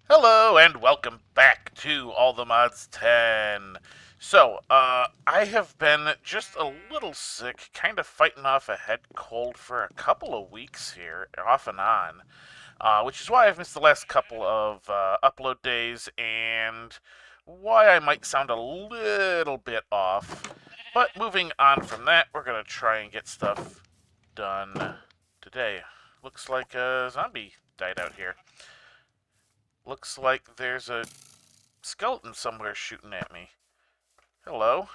Hello and welcome back to All the Mods 10. I have been just a little sick, kind of fighting off a head cold for a couple of weeks here, off and on, which is why I've missed the last couple of upload days and why I might sound a little bit off. But moving on from that, we're going to try and get stuff done today. Looks like a zombie died out here. Looks like there's a skeleton somewhere shooting at me. Hello.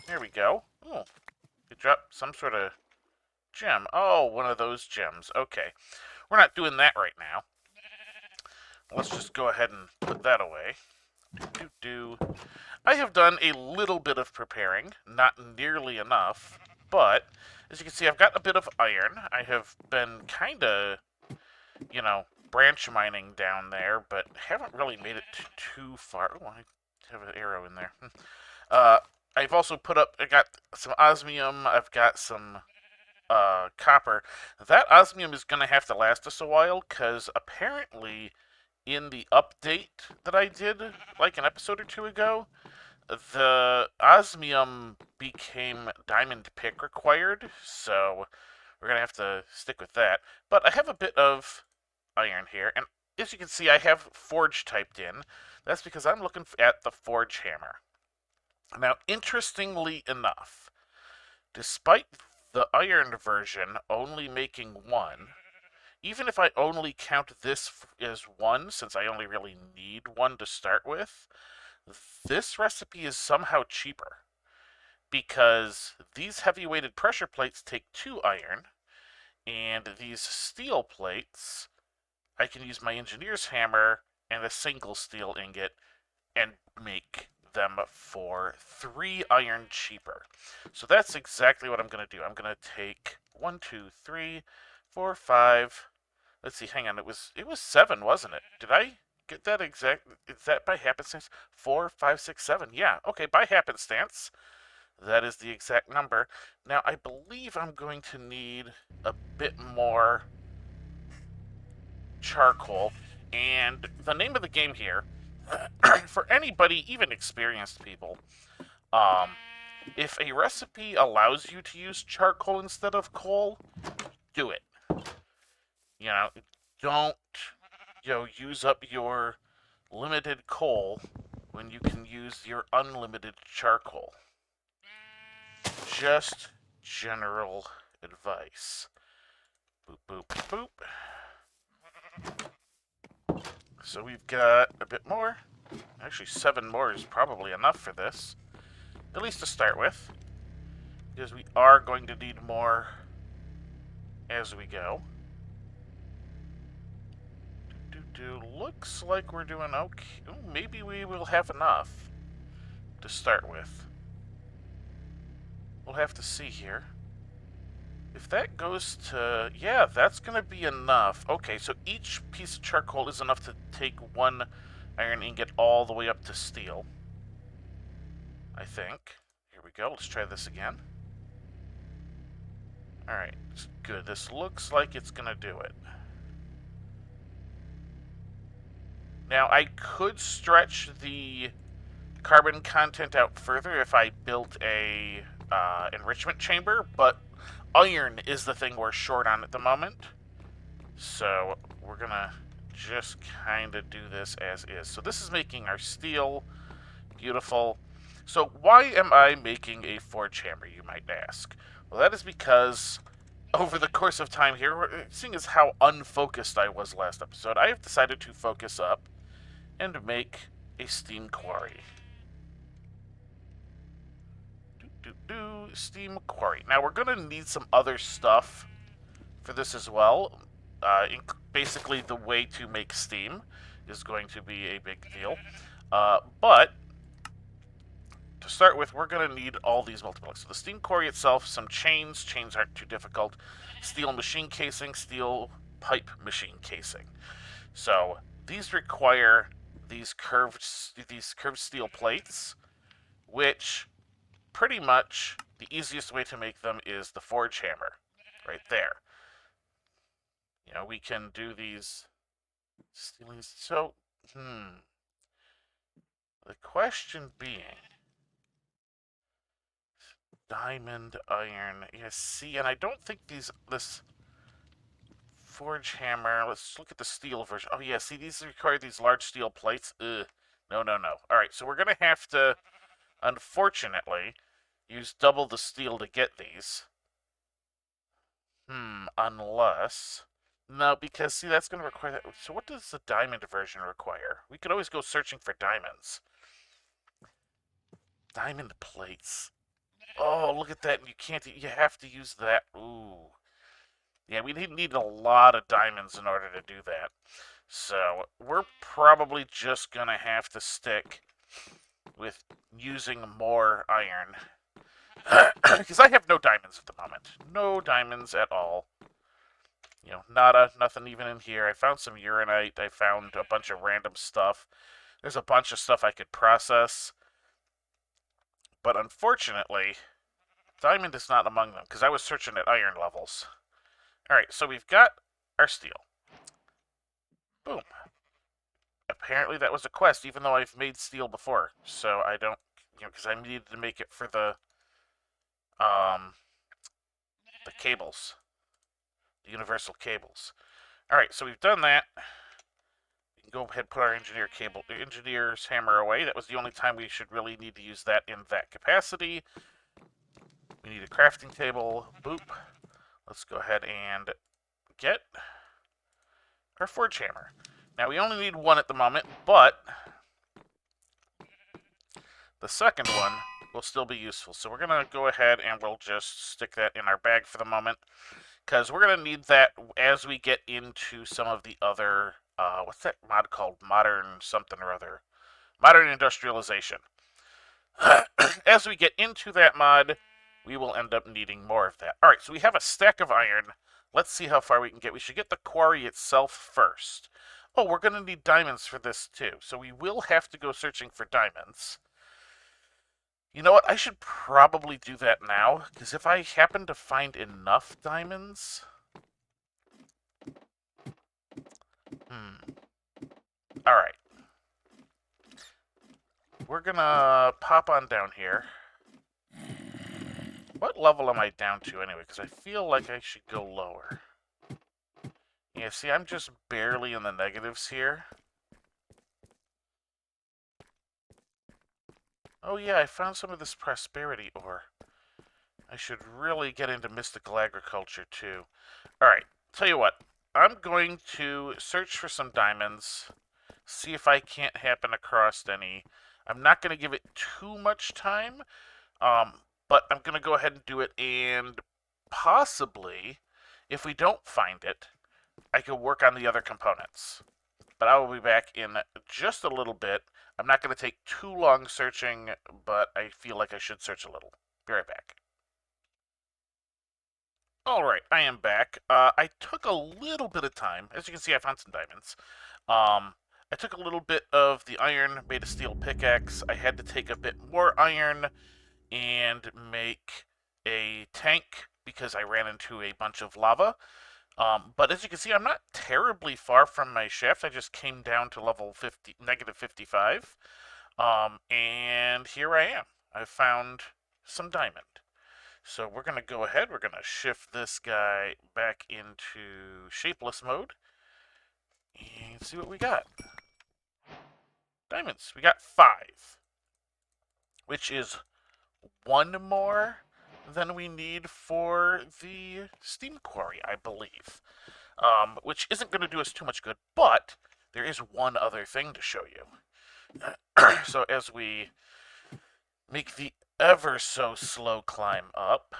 There we go. Oh, it dropped some sort of gem. Oh, one of those gems. Okay. We're not doing that right now. Let's just go ahead and put that away. Do. I have done a little bit of preparing, not nearly enough, but as you can see, I've got a bit of iron. I have been kind of, branch mining down there, but haven't really made it too far. Oh, I have an arrow in there. Uh, I've also I got some osmium, I've got some copper. That osmium is going to have to last us a while, because apparently in the update that I did, like an episode or two ago, the osmium became diamond pick required, so we're going to have to stick with that. But I have a bit of iron here, and as you can see, I have forge typed in. That's because I'm looking at the forge hammer. Now, interestingly enough, despite the iron version only making one, even if I only count this as one, since I only really need one to start with, this recipe is somehow cheaper. Because these heavy-weighted pressure plates take 2 iron, and these steel plates, I can use my engineer's hammer and a single steel ingot and make them for 3 iron cheaper. So that's exactly what I'm going to do. I'm going to take 1, 2, 3, 4, 5. Let's see, hang on. It was 7, wasn't it? Did I get that exact? Is that by happenstance? 4, 5, 6, 7. Yeah, okay, by happenstance. That is the exact number. Now, I believe I'm going to need a bit more charcoal. And the name of the game here, for anybody, even experienced people, um, if a recipe allows you to use charcoal instead of coal, do it. You know, don't use up your limited coal when you can use your unlimited charcoal. Just general advice. Boop boop boop. So we've got a bit more. Actually, 7 more is probably enough for this, at least to start with, because we are going to need more as we go. Looks like we're doing okay. Ooh, maybe we will have enough to start with. We'll have to see here. If that goes to... Yeah, that's going to be enough. Okay, so each piece of charcoal is enough to take 1 iron ingot all the way up to steel, I think. Here we go. Let's try this again. Alright, good. This looks like it's going to do it. Now, I could stretch the carbon content out further if I built a enrichment chamber, but iron is the thing we're short on at the moment. So we're going to just kind of do this as is. So this is making our steel. Beautiful. So why am I making a forge hammer, you might ask? Well, that is because over the course of time here, seeing as how unfocused I was last episode, I have decided to focus up and make a steam quarry. Steam quarry. Now we're going to need some other stuff for this as well. Basically, the way to make steam is going to be a big deal. But to start with, we're going to need all these multipliers. So the steam quarry itself, some chains. Chains aren't too difficult. Steel machine casing, steel pipe machine casing. So these require these curved steel plates, which pretty much the easiest way to make them is the forge hammer, right there. We can do these Stealing. So, the question being, diamond, iron. Yeah, see, and I don't think this forge hammer. Let's look at the steel version. Oh yeah, see, these require these large steel plates. Ugh. No, no, no. All right, so we're gonna have to, unfortunately, use double the steel to get these. Unless. No, because see, that's going to require that. So, what does the diamond version require? We could always go searching for diamonds. Diamond plates. Oh, look at that. You can't. You have to use that. Ooh. Yeah, we need a lot of diamonds in order to do that. So, we're probably just going to have to stick with using more iron. Because I have no diamonds at the moment. No diamonds at all. You know, nada, nothing even in here. I found some uranite. I found a bunch of random stuff. There's a bunch of stuff I could process. But unfortunately, diamond is not among them, because I was searching at iron levels. Alright, so we've got our steel. Boom. Apparently that was a quest, even though I've made steel before. So I don't, because I needed to make it for the cables. The universal cables. Alright, so we've done that. We can go ahead and put our engineer's hammer away. That was the only time we should really need to use that in that capacity. We need a crafting table. Boop. Let's go ahead and get our forge hammer. Now, we only need one at the moment, but the second one will still be useful. So we're going to go ahead and we'll just stick that in our bag for the moment, because we're going to need that as we get into some of the other, what's that mod called? Modern something or other. Modern industrialization. As we get into that mod, we will end up needing more of that. All right, so we have a stack of iron. Let's see how far we can get. We should get the quarry itself first. Oh, we're going to need diamonds for this too, so we will have to go searching for diamonds. You know what? I should probably do that now, because if I happen to find enough diamonds... Alright. We're gonna pop on down here. What level am I down to anyway? Because I feel like I should go lower. Yeah, see, I'm just barely in the negatives here. Oh yeah, I found some of this prosperity ore. I should really get into mystical agriculture too. Alright, tell you what. I'm going to search for some diamonds, see if I can't happen across any. I'm not going to give it too much time, but I'm going to go ahead and do it, and possibly, if we don't find it, I could work on the other components. But I will be back in just a little bit. I'm not going to take too long searching, but I feel like I should search a little. Be right back. Alright, I am back. I took a little bit of time. As you can see, I found some diamonds. I took a little bit of the iron, made a steel pickaxe. I had to take a bit more iron and make a tank because I ran into a bunch of lava. But as you can see, I'm not terribly far from my shaft. I just came down to level 50, negative 55. And here I am. I found some diamond. So we're going to go ahead. We're going to shift this guy back into shapeless mode and see what we got. Diamonds. We got 5, which is 1 more than we need for the steam quarry, I believe. Which isn't going to do us too much good, but there is one other thing to show you. So as we make the ever so slow climb up,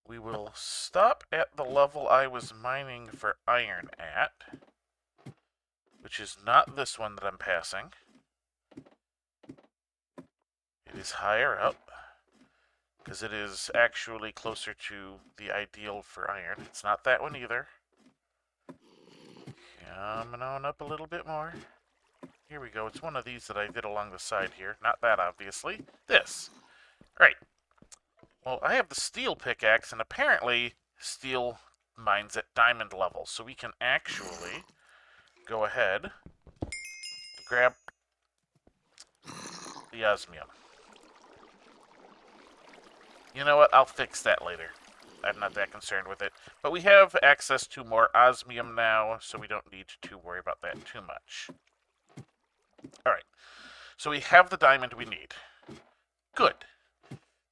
we will stop at the level I was mining for iron at, which is not this one that I'm passing. It is higher up, because it is actually closer to the ideal for iron. It's not that one either. Coming on up a little bit more. Here we go. It's one of these that I did along the side here. Not that, obviously. This. Right. Well, I have the steel pickaxe, and apparently steel mines at diamond level. So we can actually go ahead, grab the osmium. You know what? I'll fix that later. I'm not that concerned with it. But we have access to more osmium now, so we don't need to worry about that too much. Alright, so we have the diamond we need. Good.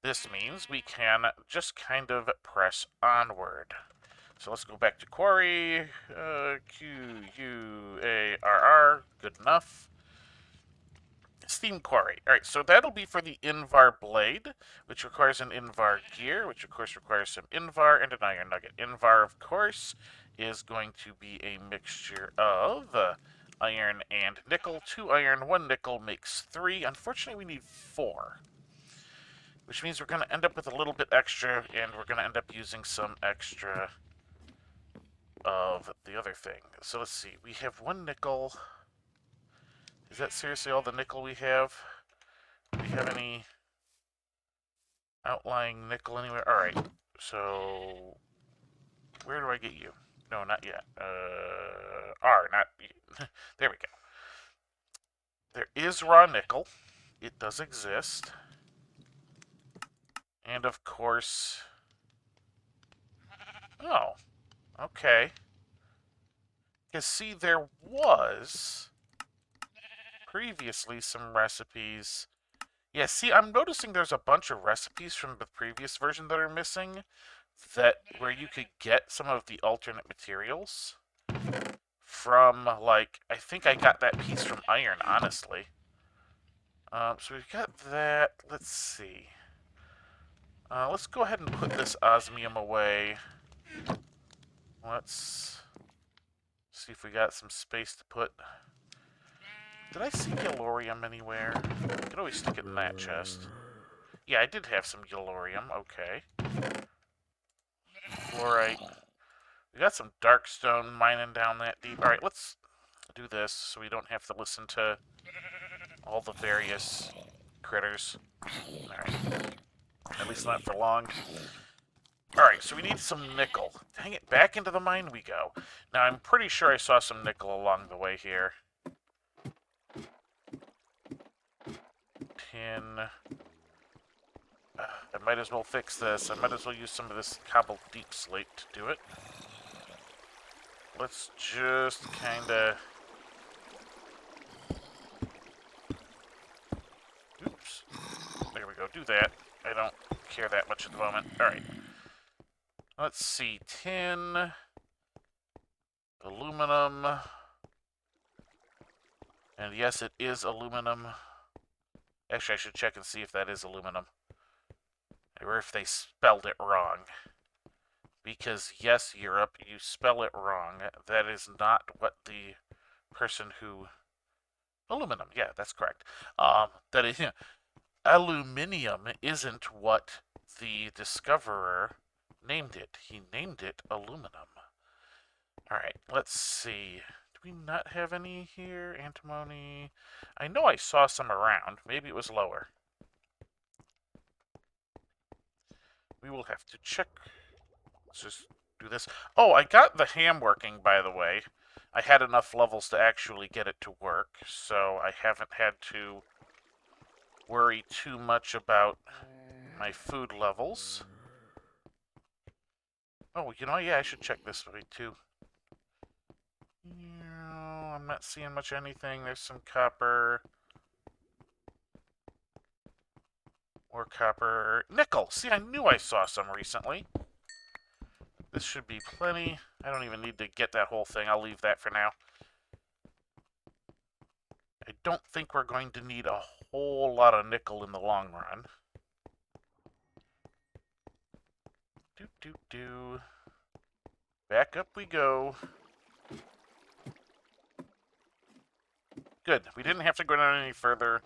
This means we can just kind of press onward. So let's go back to Quarry. Q-U-A-R-R. Good enough. Steam Quarry. Alright, so that'll be for the Invar Blade, which requires an Invar Gear, which of course requires some Invar and an Iron Nugget. Invar, of course, is going to be a mixture of iron and nickel. 2 iron, 1 nickel makes 3. Unfortunately, we need 4. Which means we're going to end up with a little bit extra, and we're going to end up using some extra of the other thing. So let's see. We have 1 nickel. Is that seriously all the nickel we have? Do we have any outlying nickel anywhere? Alright, so where do I get you? No, not yet. R, not... There we go. There is raw nickel. It does exist. And of course... Oh, okay. Because see, there was previously some recipes. Yeah, see, I'm noticing there's a bunch of recipes from the previous version that are missing, that where you could get some of the alternate materials from, like, I think I got that piece from iron, honestly. So we've got that. Let's see. Let's go ahead and put this osmium away. Let's see if we got some space to put... Did I see yellorium anywhere? I could always stick it in that chest. Yeah, I did have some yellorium. Okay. Fluorite. We got some darkstone mining down that deep. Alright, let's do this so we don't have to listen to all the various critters. Alright. At least not for long. Alright, so we need some nickel. Dang it, back into the mine we go. Now, I'm pretty sure I saw some nickel along the way here. Tin. I might as well fix this. I might as well use some of this cobbled deep slate to do it. Let's just kinda... Oops. There we go. Do that. I don't care that much at the moment. Alright. Let's see. Tin. Aluminum. And yes, it is aluminum. Actually, I should check and see if that is aluminum. Or if they spelled it wrong. Because, yes, Europe, you spell it wrong. That is not what the person who... Aluminum, yeah, that's correct. That is, aluminium isn't what the discoverer named it. He named it aluminum. Alright, let's see. Do we not have any here? Antimony. I know I saw some around. Maybe it was lower. We will have to check. Let's just do this. Oh, I got the ham working, by the way. I had enough levels to actually get it to work, so I haven't had to worry too much about my food levels. Oh, you know, yeah, I should check this way, too. No, I'm not seeing much anything. There's some copper. More copper. Nickel! See, I knew I saw some recently. This should be plenty. I don't even need to get that whole thing. I'll leave that for now. I don't think we're going to need a whole lot of nickel in the long run. Do. Back up we go. Good. We didn't have to go down any further.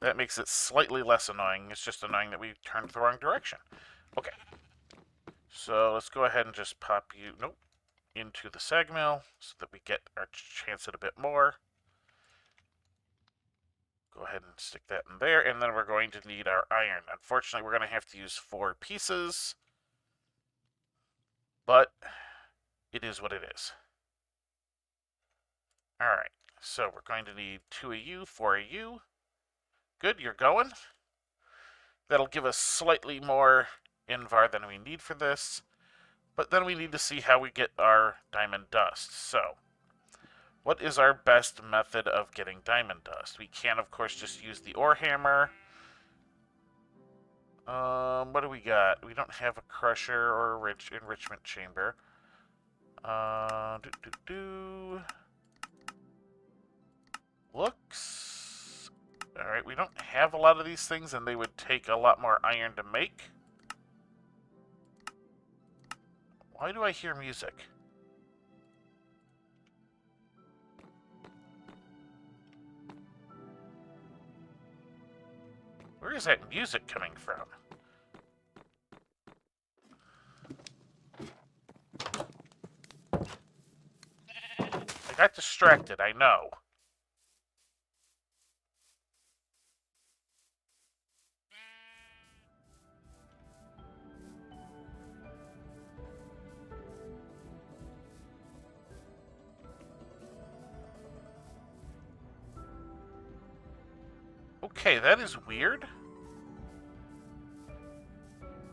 That makes it slightly less annoying. It's just annoying that we turned the wrong direction. Okay. So let's go ahead and just pop you, into the sag mill so that we get our chance at a bit more. Go ahead and stick that in there, and then we're going to need our iron. Unfortunately, we're going to have to use 4 pieces. it is what it is. Alright, so we're going to need 2 of you, 4 of you. Good, you're going. That'll give us slightly more invar than we need for this. But then we need to see how we get our diamond dust. So, what is our best method of getting diamond dust? We can, of course, just use the ore hammer. What do we got? We don't have a crusher or a enrichment chamber. Looks... Alright, we don't have a lot of these things, and they would take a lot more iron to make. Why do I hear music? Where is that music coming from? I got distracted, I know. Okay, that is weird.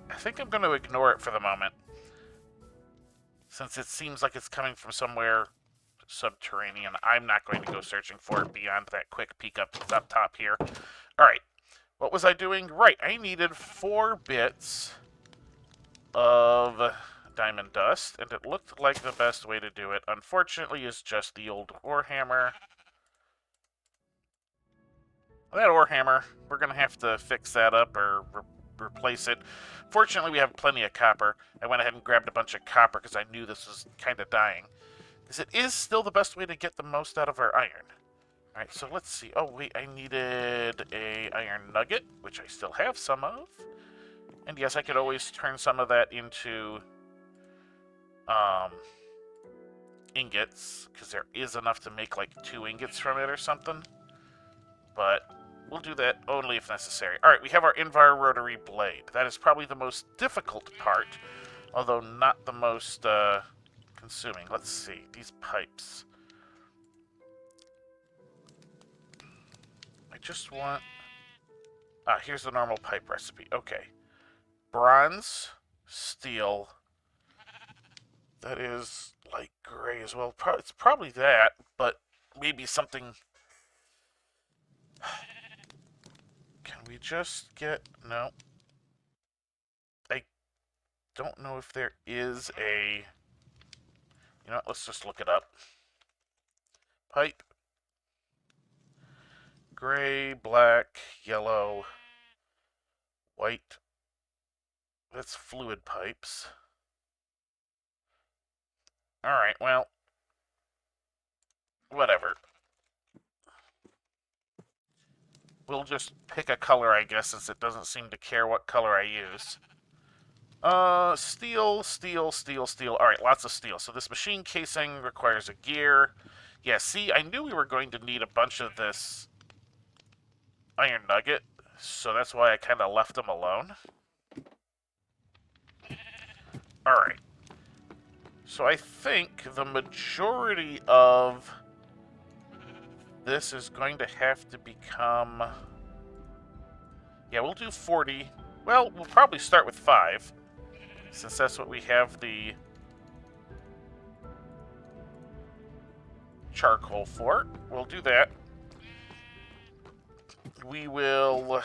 I think I'm going to ignore it for the moment, since it seems like it's coming from somewhere subterranean. I'm not going to go searching for it beyond that quick peek up top here. Alright, what was I doing? Right, I needed 4 bits of diamond dust, and it looked like the best way to do it, unfortunately, is just the old ore hammer. That ore hammer, we're going to have to fix that up or replace it. Fortunately, we have plenty of copper. I went ahead and grabbed a bunch of copper because I knew this was kind of dying. Because it is still the best way to get the most out of our iron. Alright, so let's see. Oh, wait, I needed a iron nugget, which I still have some of. And yes, I could always turn some of that into ingots, because there is enough to make like 2 ingots from it or something. But we'll do that only if necessary. Alright, we have our Invar rotary blade. That is probably the most difficult part, although not the most consuming. Let's see, these pipes. I just want... Ah, here's the normal pipe recipe. Okay. Bronze, steel. That is light gray as well. It's probably that, but maybe something... Can we just get... No. I don't know if there is a... You know what, let's just look it up. Pipe. Gray, black, yellow, white. That's fluid pipes. Alright, well... Whatever. We'll just pick a color, I guess, since it doesn't seem to care what color I use. Steel, steel, steel, steel. Alright, lots of steel. So this machine casing requires a gear. Yeah, see, I knew we were going to need a bunch of this iron nugget, so that's why I kind of left them alone. Alright. So I think the majority of this is going to have to become... Yeah, we'll do 40. Well, we'll probably start with 5, since that's what we have the charcoal for. We'll do that. We will...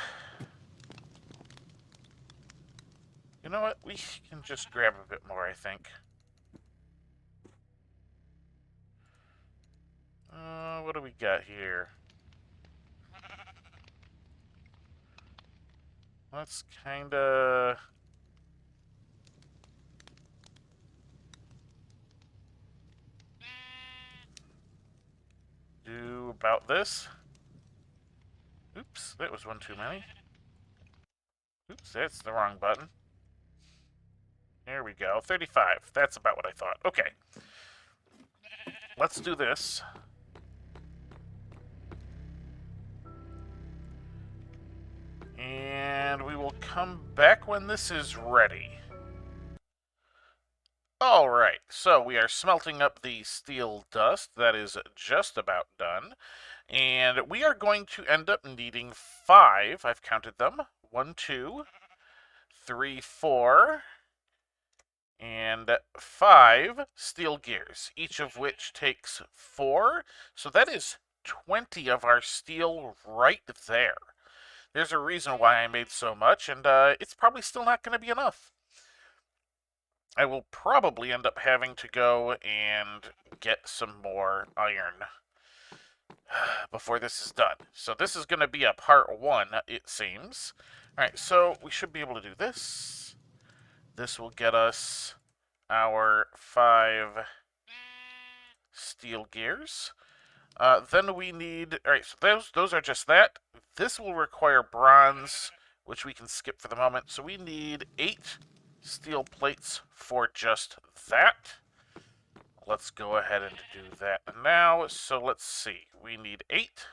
You know what? We can just grab a bit more, I think. What do we got here? Let's kinda... do about this. Oops, that was one too many. Oops, that's the wrong button. There we go, 35. That's about what I thought. Okay. Let's do this. And we will come back when this is ready. Alright, so we are smelting up the steel dust. That is just about done. And we are going to end up needing 5. I've counted them. 1, 2, 3, 4, and 5 steel gears, each of which takes 4. So that is 20 of our steel right there. There's a reason why I made so much, and it's probably still not going to be enough. I will probably end up having to go and get some more iron before this is done. So this is going to be a part 1, it seems. Alright, so we should be able to do this. This will get us our 5 steel gears. Then we need... Alright, so those are just that. This will require bronze, which we can skip for the moment. So we need 8 steel plates for just that. Let's go ahead and do that now. So let's see. We need 8.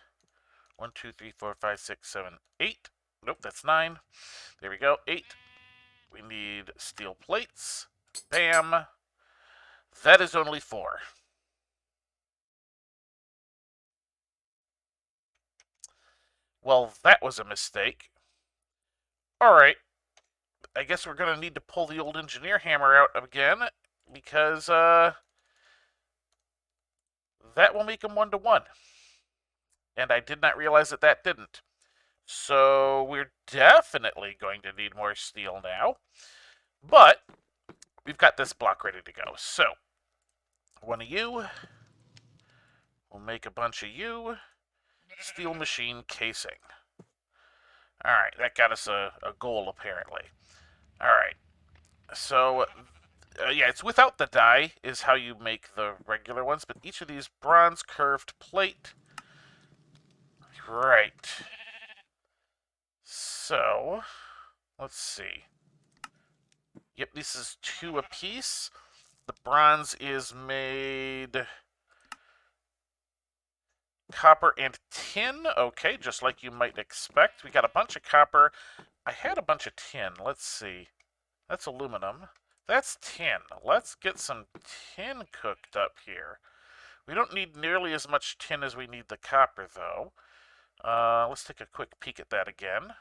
1, 2, 3, 4, 5, 6, 7, 8. Nope, that's 9. There we go. 8. We need steel plates. Bam. That is only 4. Well, that was a mistake. Alright. I guess we're going to need to pull the old engineer hammer out again, because that will make them 1-to-1. And I did not realize that that didn't. So we're definitely going to need more steel now. But we've got this block ready to go. So, one of you. We'll make a bunch of you. Steel machine casing. Alright, that got us a goal, apparently. Alright. So, yeah, it's without the die is how you make the regular ones, but each of these bronze curved plate. Right. So, let's see. Yep, this is 2 apiece. The bronze is made copper and tin. Okay, just like you might expect. We got a bunch of copper. I had a bunch of tin. Let's see. That's aluminum. That's tin. Let's get some tin cooked up here. We don't need nearly as much tin as we need the copper, though. Let's take a quick peek at that again.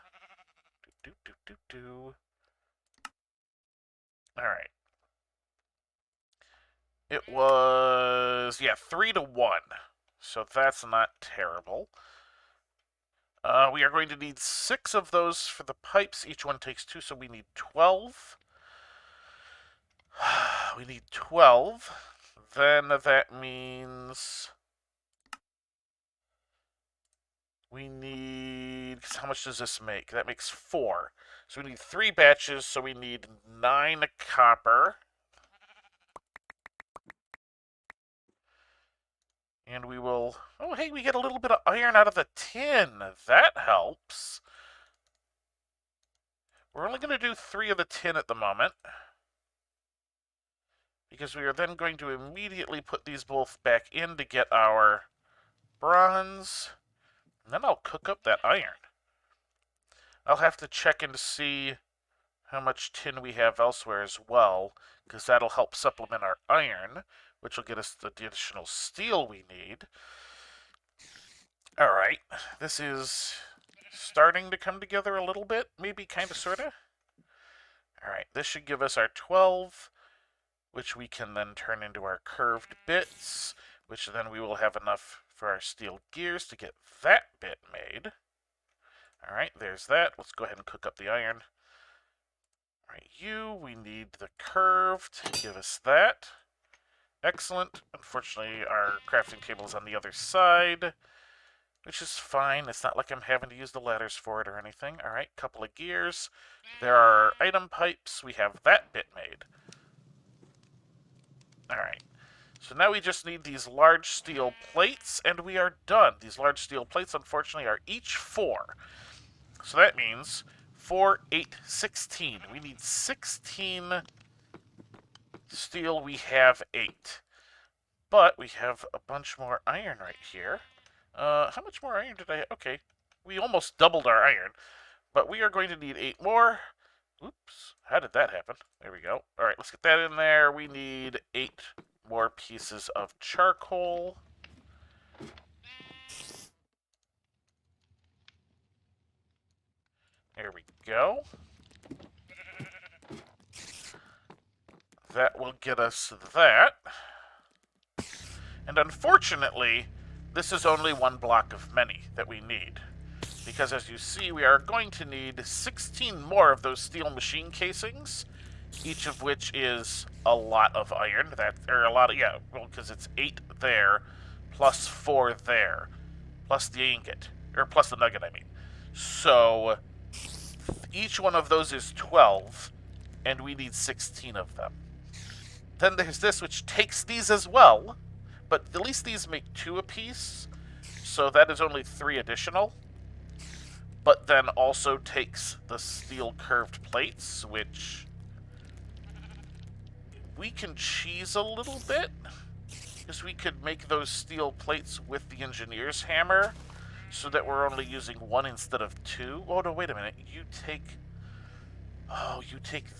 Alright. It was, yeah, 3-to-1. So that's not terrible. We are going to need 6 of those for the pipes. Each one takes 2, so we need 12. We need 12. Then that means we need... How much does this make? That makes 4. So we need 3 batches, so we need 9 copper. And we will... Oh, hey, we get a little bit of iron out of the tin. That helps. We're only going to do 3 of the tin at the moment, because we are then going to immediately put these both back in to get our bronze. And then I'll cook up that iron. I'll have to check and see how much tin we have elsewhere as well, because that'll help supplement our iron, which will get us the additional steel we need. Alright, this is starting to come together a little bit, maybe kind of, sort of. Alright, this should give us our 12, which we can then turn into our curved bits, which then we will have enough for our steel gears to get that bit made. Alright, there's that. Let's go ahead and cook up the iron. Alright, we need the curved to give us that. Excellent. Unfortunately, our crafting table is on the other side, which is fine. It's not like I'm having to use the ladders for it or anything. Alright, couple of gears. There are item pipes. We have that bit made. Alright. So now we just need these large steel plates, and we are done. These large steel plates, unfortunately, are each 4. So that means 4, 8, 16. We need 16 steel. We have 8. But we have a bunch more iron right here. How much more iron did I have? Okay, we almost doubled our iron. But we are going to need 8 more. Oops. How did that happen? There we go. All right, let's get that in there. We need 8 more pieces of charcoal. There we go. That will get us that. And unfortunately, this is only one block of many that we need. Because as you see, we are going to need 16 more of those steel machine casings, each of which is a lot of iron. Or a lot of, yeah, well, because it's 8 there, plus 4 there, plus the ingot, or plus the nugget, I mean. So each one of those is 12, and we need 16 of them. Then there's this, which takes these as well, but at least these make 2 apiece, so that is only 3 additional. But then also takes the steel curved plates, which we can cheese a little bit, because we could make those steel plates with the engineer's hammer, so that we're only using 1 instead of 2. Oh, no, wait a minute. You take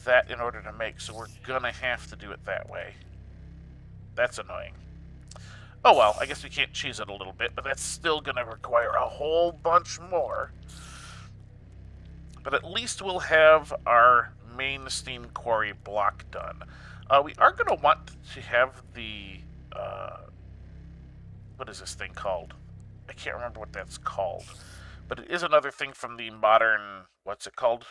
that in order to make, so we're gonna have to do it that way. That's annoying. Oh well, I guess we can't cheese it a little bit, but that's still gonna require a whole bunch more. But at least we'll have our main steam quarry block done. We are gonna want to have the, what is this thing called? I can't remember what that's called. But it is another thing from the modern, what's it called?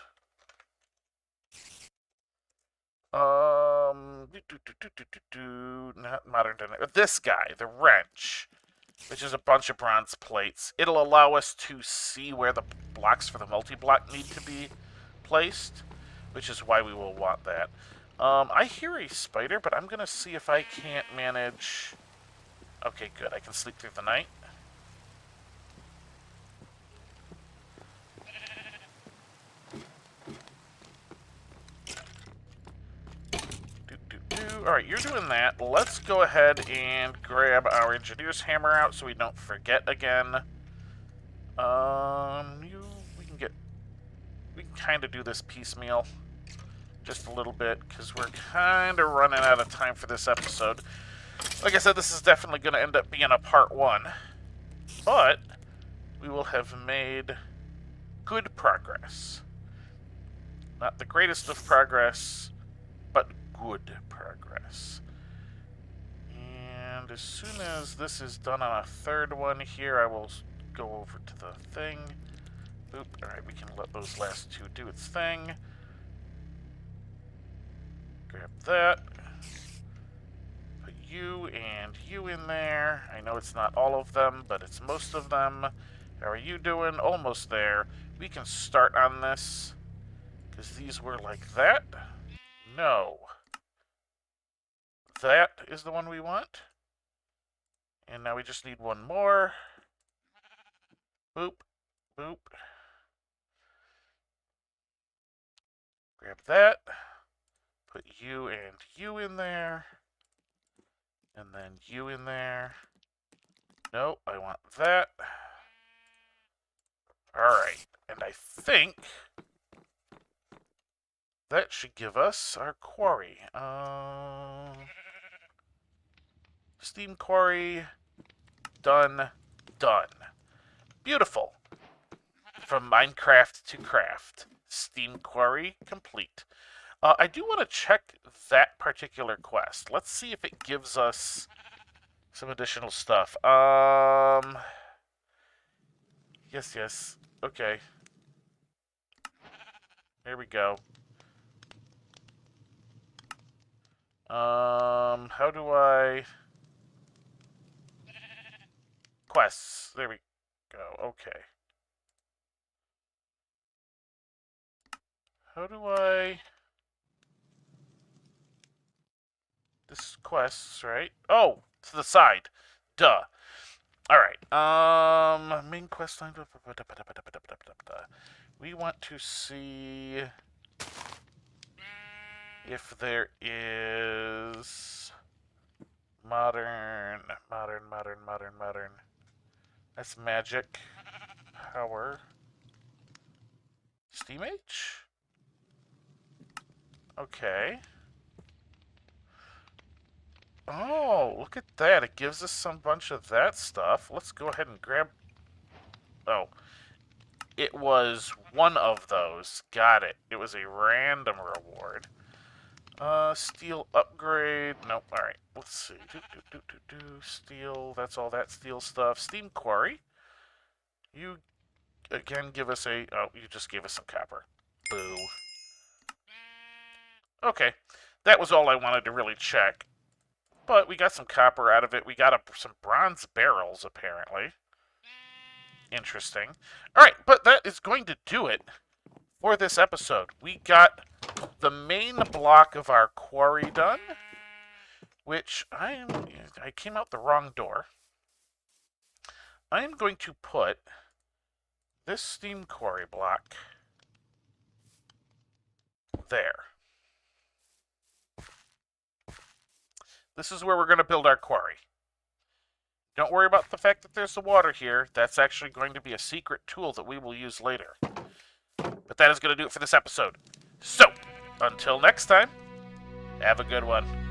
Not modern, this guy, the wrench, which is a bunch of bronze plates. It'll allow us to see where the blocks for the multi-block need to be placed, which is why we will want that. I hear a spider, but I'm gonna see if I can't manage. Okay, good. I can sleep through the night. Alright, you're doing that. Let's go ahead and grab our engineer's hammer out so we don't forget again. We can kind of do this piecemeal. Just a little bit, because we're kind of running out of time for this episode. Like I said, this is definitely going to end up being a part 1. But we will have made good progress. Not the greatest of progress, but good progress. And as soon as this is done on a third one here, I will go over to the thing. Oop, alright, we can let those last 2 do its thing. Grab that. Put you and you in there. I know it's not all of them, but it's most of them. How are you doing? Almost there. We can start on this, because these were like that. No. That is the one we want. And now we just need 1 more. Boop. Boop. Grab that. Put you and you in there. And then you in there. Nope, I want that. Alright, and I think that should give us our quarry. Steam quarry, done, done. Beautiful. From Minecraft to craft. Steam quarry complete. I do want to check that particular quest. Let's see if it gives us some additional stuff. Yes. Okay. Here we go. How do I... Quests. There we go. Okay. How do I... This is quests, right? Oh, to the side. Duh. Alright. Main quest line. We want to see if there is modern. That's magic. Power. Steam H? Okay. Oh, look at that. It gives us some bunch of that stuff. Let's go ahead and grab... Oh. It was one of those. Got it. It was a random reward. Steel upgrade. Nope. Alright. Let's see. Steel. That's all that steel stuff. Steam Quarry. You, again, give us a... Oh, you just gave us some copper. Boo. Okay. That was all I wanted to really check. But we got some copper out of it. We got some bronze barrels, apparently. Interesting. Alright, but that is going to do it for this episode. We got the main block of our quarry done, which I came out the wrong door. I am going to put this steam quarry block there. This is where we're going to build our quarry. Don't worry about the fact that there's the water here. That's actually going to be a secret tool that we will use later. But that is going to do it for this episode. So, until next time, have a good one.